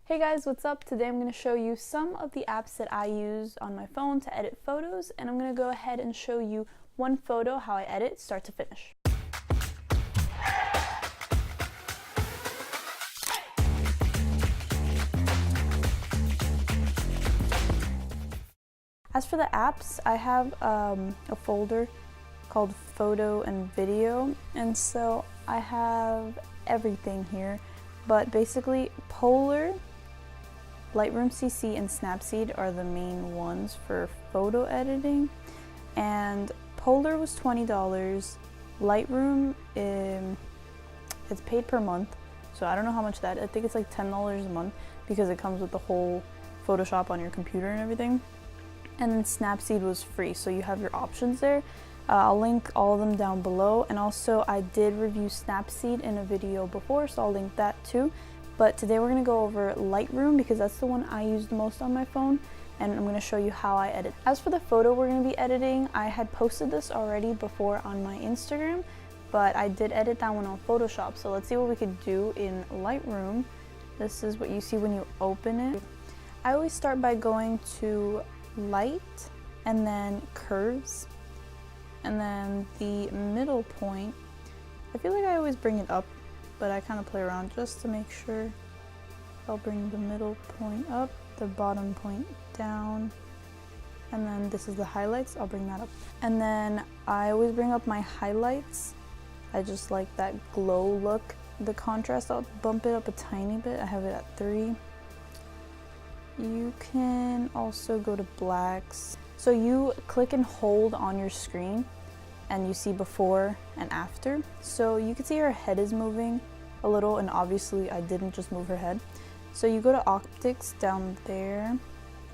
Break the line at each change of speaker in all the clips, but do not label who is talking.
Hey guys, what's up? Today I'm going to show you some of the apps that I use on my phone to edit photos, and I'm going to go ahead and show you one photo, how I edit start to finish. As for the apps, I have a folder called Photo and Video, and so I have everything here, but basically Polarr, Lightroom CC, and Snapseed are the main ones for photo editing, and Polarr was $20. Lightroom, it's paid per month, so I don't know how much that, I think it's like $10 a month because it comes with the whole Photoshop on your computer and everything. And then Snapseed was free, so you have your options there. I'll link all of them down below, and also I did review Snapseed in a video before, so I'll link that too. But today we're going to go over Lightroom because that's the one I use the most on my phone, and I'm going to show you how I edit. As for the photo we're going to be editing, I had posted this already before on my Instagram, but I did edit that one on Photoshop, so let's see what we could do in Lightroom. This is what you see when you open it. I always start by going to Light and then Curves, and then the middle point. I feel like I always bring it up, but I kind of play around just to make sure. I'll bring the middle point up, the bottom point down, and then this is the highlights, I'll bring that up. And then I always bring up my highlights. I just like that glow look. The contrast, I'll bump it up a tiny bit. I have it at 3. You can also go to blacks. So you click and hold on your screen and you see before and after. So you can see her head is moving a little, and obviously I didn't just move her head. So you go to optics down there,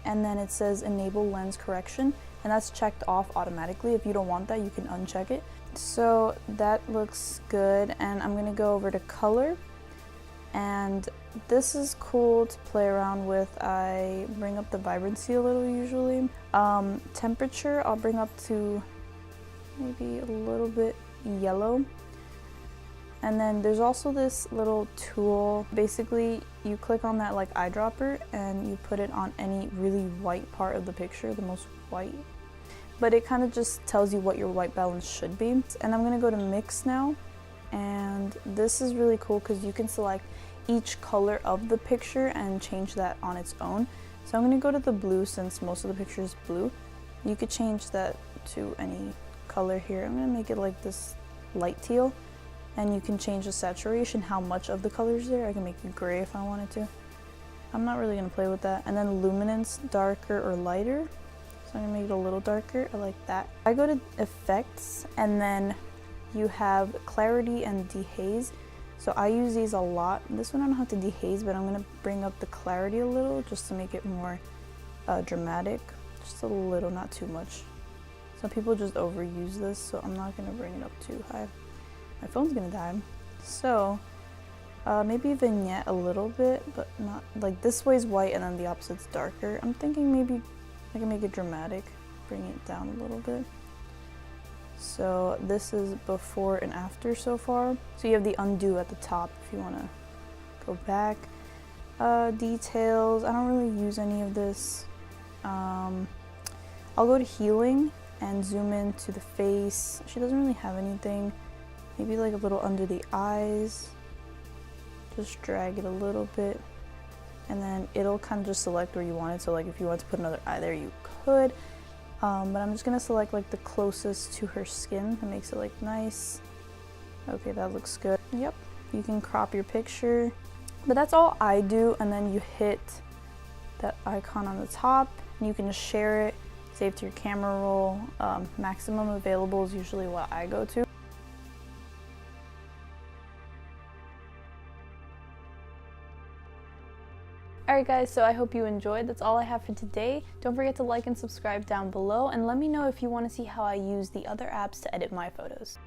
and then it says enable lens correction, and that's checked off automatically. If you don't want that, you can uncheck it. So that looks good, and I'm gonna go over to color, and this is cool to play around with. I bring up the vibrancy a little usually. Temperature, I'll bring up to maybe a little bit yellow. And then there's also this little tool. Basically, you click on that like eyedropper and you put it on any really white part of the picture, the most white. But it kind of just tells you what your white balance should be. And I'm gonna go to mix now. And this is really cool because you can select each color of the picture and change that on its own. So I'm going to go to the blue since most of the picture is blue. You could change that to any color here. I'm going to make it like this light teal, and you can change the saturation, how much of the color is there. I can make it gray if I wanted to. I'm not really going to play with that. And then luminance, darker or lighter. So I'm going to make it a little darker. I like that. I go to effects, and then you have clarity and dehaze. So I use these a lot. This one I don't have to dehaze, but I'm gonna bring up the clarity a little just to make it more dramatic. Just a little, not too much. Some people just overuse this, so I'm not gonna bring it up too high. My phone's gonna die. So maybe vignette a little bit, but not like this way's white and then the opposite's darker. I'm thinking maybe I can make it dramatic, bring it down a little bit. So this is before and after so far. So you have the undo at the top if you want to go back. Details, I don't really use any of this. I'll go to healing and zoom into the face. She doesn't really have anything. Maybe like a little under the eyes. Just drag it a little bit. And then it'll kind of just select where you want it. So like if you want to put another eye there, you could. But I'm just gonna select like the closest to her skin. That makes it like nice. Okay, that looks good. Yep, you can crop your picture. But that's all I do, and then you hit that icon on the top, and you can just share it, save to your camera roll. Maximum available is usually what I go to. Alright guys, so I hope you enjoyed. That's all I have for today. Don't forget to like and subscribe down below, and let me know if you want to see how I use the other apps to edit my photos.